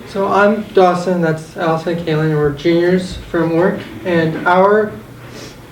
So I'm Dawson, that's Allison and Kaylin, and we're juniors from Orrick, and our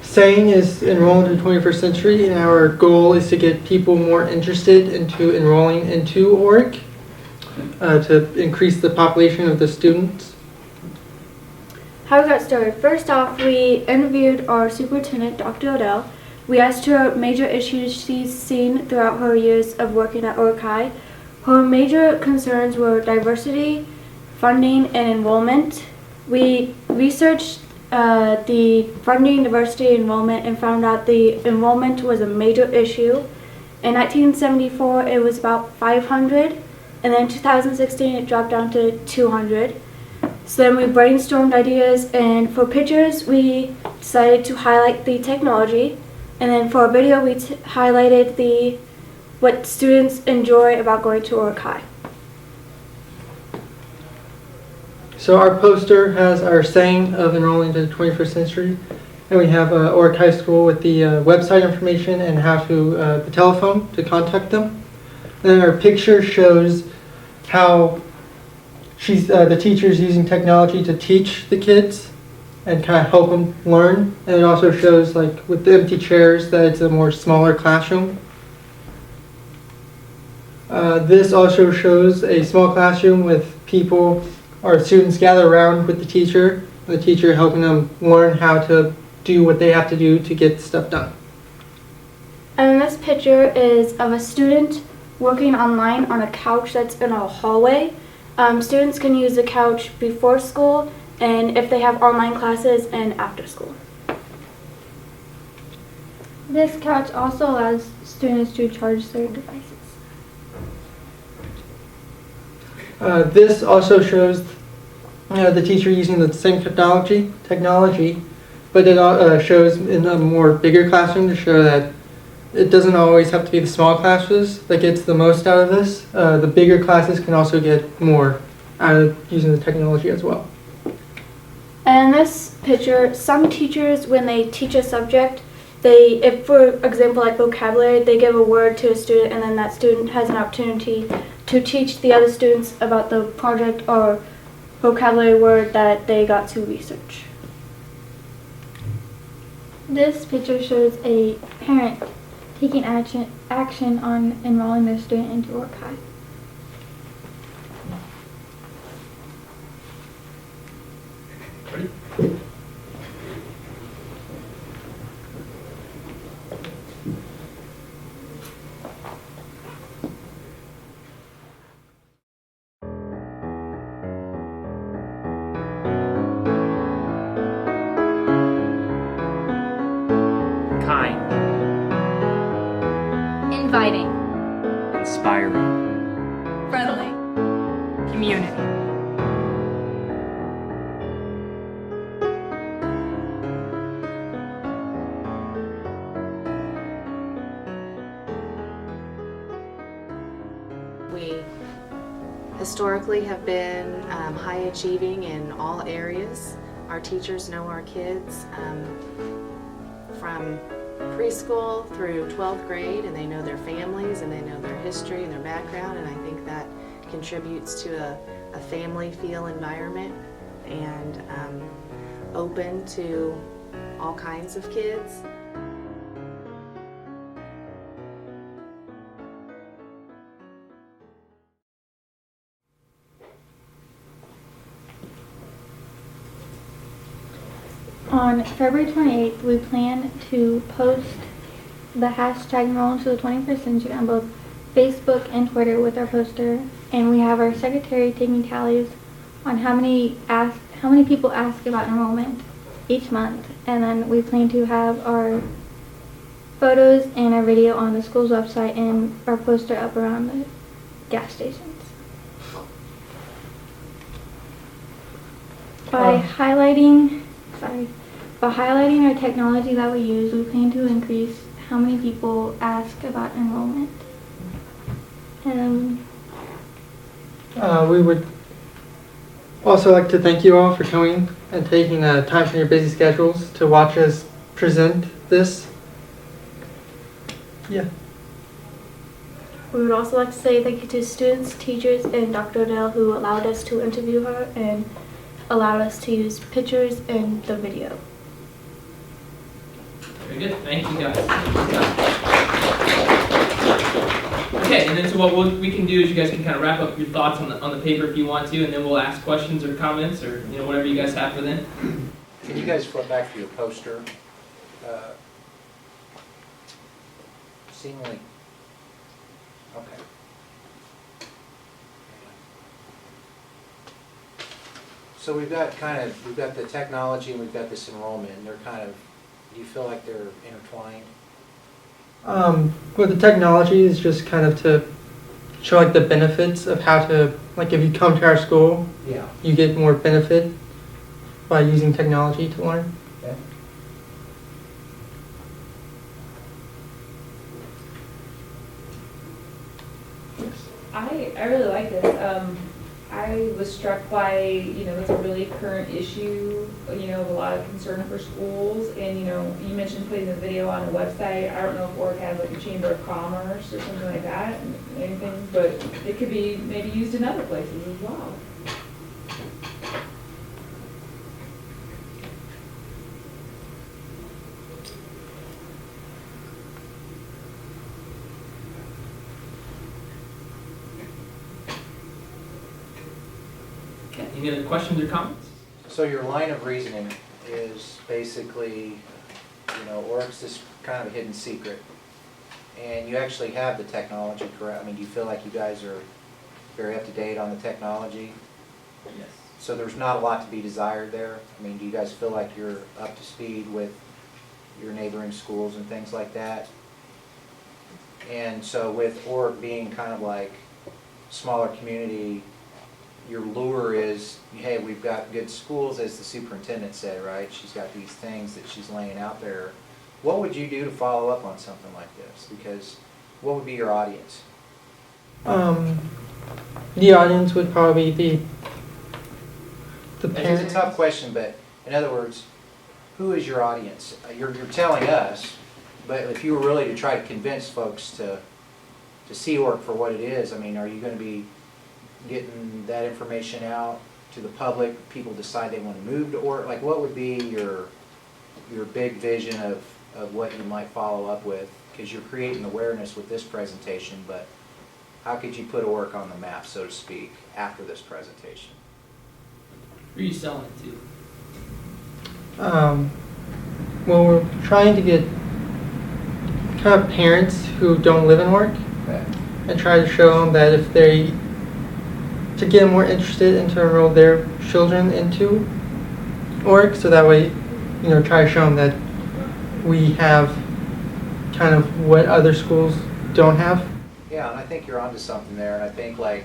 saying is enroll into the 21st century, and our goal is to get people more interested into enrolling into Orrick to increase the population of the students. How we got started. First off, we interviewed our superintendent, Dr. Odell. We asked her major issues she's seen throughout her years of working at Orrick High. Her major concerns were diversity, funding, and enrollment. We researched the funding, diversity, enrollment, and found out the enrollment was a major issue. In 1974, it was about 500, and then in 2016, it dropped down to 200. So then we brainstormed ideas, and for pictures, we decided to highlight the technology, and then for a video, we highlighted what students enjoy about going to Orrick High. So our poster has our saying of enrolling into the 21st century, and we have Orrick High School with the website information and how to the telephone to contact them. Then our picture shows how the teacher's using technology to teach the kids and kind of help them learn. And it also shows, like with the empty chairs, that it's a more smaller classroom. This also shows a small classroom with people or students gather around with the teacher helping them learn how to do what they have to do to get stuff done. And this picture is of a student working online on a couch that's in a hallway. Students can use the couch before school and if they have online classes and after school. This couch also allows students to charge their devices. This also shows the teacher using the same technology, but it shows in a more bigger classroom to show that it doesn't always have to be the small classes that gets the most out of this. The bigger classes can also get more out of using the technology as well. And in this picture, some teachers, when they teach a subject, if for example like vocabulary, they give a word to a student and then that student has an opportunity to teach the other students about the project or vocabulary word that they got to research. This picture shows a parent taking action on enrolling their student into Orrick High. Ready? Kind, Inviting, inspiring, friendly, community. We historically have been high achieving in all areas. Our teachers know our kids from preschool through 12th grade, and they know their families and they know their history and their background, and I think that contributes to a family feel environment and open to all kinds of kids. On February 28th, we plan to post the hashtag enroll into the 21st century on both Facebook and Twitter with our poster, and we have our secretary taking tallies on how many people ask about enrollment each month, and then we plan to have our photos and our video on the school's website and our poster up around the gas stations. By highlighting our technology that we use, we plan to increase how many people ask about enrollment. We would also like to thank you all for coming and taking time from your busy schedules to watch us present this. Yeah. We would also like to say thank you to students, teachers, and Dr. Odell who allowed us to interview her and allowed us to use pictures and the video. Very good. Thank you, guys. Okay, and then so what we can do is you guys can kind of wrap up your thoughts on the paper if you want to, and then we'll ask questions or comments or whatever you guys have for them. Can you guys flip back to your poster? Seemingly, okay. So we've got the technology and we've got this enrollment, and they're kind of, do you feel like they're intertwined? Well, the technology is just kind of to show like the benefits of how to, like if you come to our school, Yeah. you get more benefit by using technology to learn. Okay. I really like this. I was struck by, it's a really current issue, of a lot of concern for schools. And, you mentioned putting the video on a website. I don't know if Orrick has like a Chamber of Commerce or something like that, anything, but it could be maybe used in other places as well. Okay. Any other questions or comments? So your line of reasoning is basically, Orrick's this kind of a hidden secret, and you actually have the technology, correct? I mean, do you feel like you guys are very up to date on the technology? Yes. So there's not a lot to be desired there? I mean, do you guys feel like you're up to speed with your neighboring schools and things like that? And so with Orrick being kind of like smaller community, your lure is, hey, we've got good schools, as the superintendent said, right? She's got these things that she's laying out there. What would you do to follow up on something like this? Because what would be your audience? The audience would probably be the parents. It's a tough question, but in other words, who is your audience? You're telling us, but if you were really to try to convince folks to see Orrick for what it is, I mean, are you going to be getting that information out to the public? People decide they want to move to Orrick. Like, what would be your big vision of what you might follow up with? Because you're creating awareness with this presentation, but how could you put Orrick on the map, so to speak, after this presentation? Who are you selling it to? Well, we're trying to get kind of parents who don't live in Orrick Okay. and try to show them that if they, to get them more interested and to enroll their children into Orrick, so that way, try to show them that we have kind of what other schools don't have. Yeah, and I think you're onto something there. And I think, like,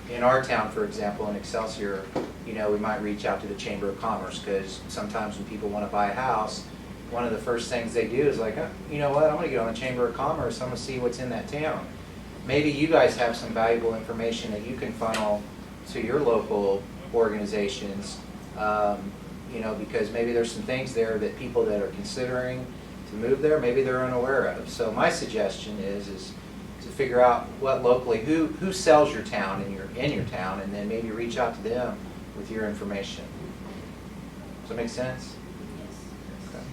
in our town, for example, in Excelsior, we might reach out to the Chamber of Commerce, because sometimes when people want to buy a house, one of the first things they do is like, you know what, I'm going to get on the Chamber of Commerce, I'm going to see what's in that town. Maybe you guys have some valuable information that you can funnel to your local organizations, because maybe there's some things there that people that are considering to move there, maybe they're unaware of. So my suggestion is to figure out what locally, who sells your town in your town, and then maybe reach out to them with your information. Does that make sense? Okay.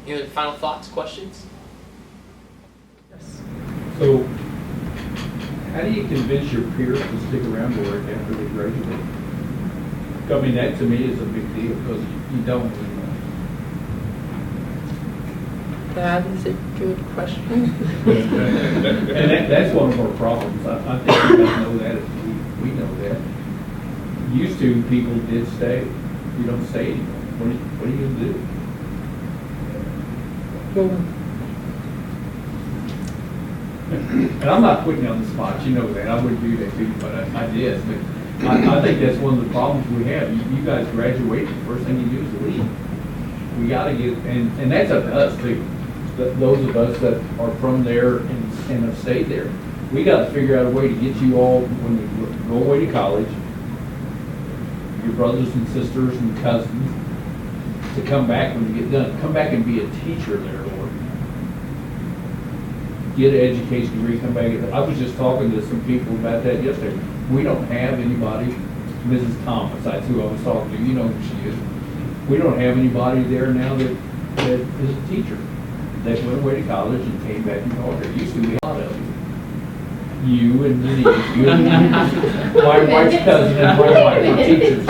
Any other final thoughts, questions? Yes. So, how do you convince your peers to stick around to work after they graduate? I mean, that to me is a big deal, because you don't anymore. That is a good question. And that's one of our problems. I think you guys know that. We know that. Used to, people did stay. You don't stay anymore. What are you going to do? Well, And I'm not putting you on the spot, you know that. I wouldn't do that to you, but I did. But I think that's one of the problems we have. You guys graduate, the first thing you do is leave. We got to get, and that's up to us too. Those of us that are from there and have stayed there. We got to figure out a way to get you all, when you go away to college, your brothers and sisters and cousins, to come back when you get done. Come back and be a teacher there, Lord. get an education degree, come back. I was just talking to some people about that yesterday. We don't have anybody, Mrs. Thomas, that's who I was talking to, you know who she is. We don't have anybody there now that is a teacher. That went away to college and came back and taught her. Used to be a lot of you. You and Denise, you and my wife's cousin and my wife were teachers.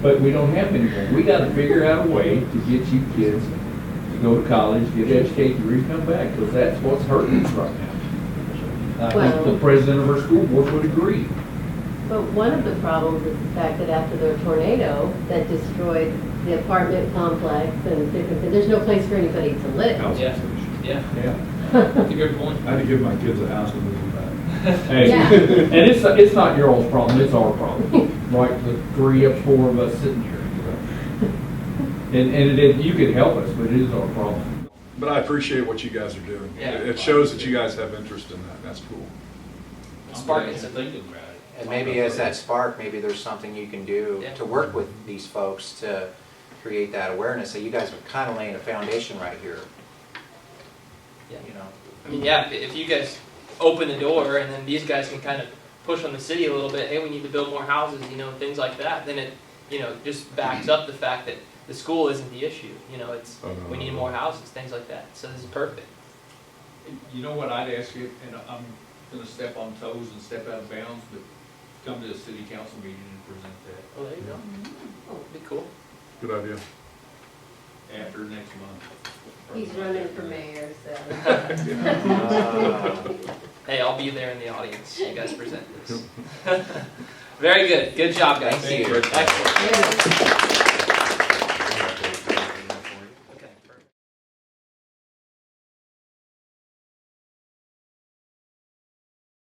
But we don't have anymore. We gotta figure out a way to get you kids to go to college, get an education degree, come back, because that's what's hurting us right now. I think the president of our school board would agree. But one of the problems is the fact that after the tornado that destroyed the apartment complex and different things, there's no place for anybody to live. Yeah. Yeah, Yeah. that's a good point. I had to give my kids a house to move them back. Hey, Yeah. and it's not your all's problem, it's our problem. Right, the 4 of us sitting here. And you could help us, but it is our problem. But I appreciate what you guys are doing. Yeah. It shows that you guys have interest in that. That's cool. Spark it. thinking about it. And maybe as that spark, maybe there's something you can do Yeah. to work with these folks to create that awareness. So you guys are kind of laying a foundation right here, Yeah. you know. I mean, yeah, if you guys open the door and then these guys can kind of push on the city a little bit, hey, we need to build more houses, you know, things like that, then it, you know, just backs up the fact that the school isn't the issue. You know, it's, we need more houses, things like that. So this is perfect. You know what I'd ask you, and I'm gonna step on toes and step out of bounds, but come to a city council meeting and present that Oh, there you go. Oh, be cool. Good idea. after next month. He's running for mayor, so. Hey, I'll be there in the audience. You guys present this. Very good. Good job, guys. Thank you. Excellent. Yeah.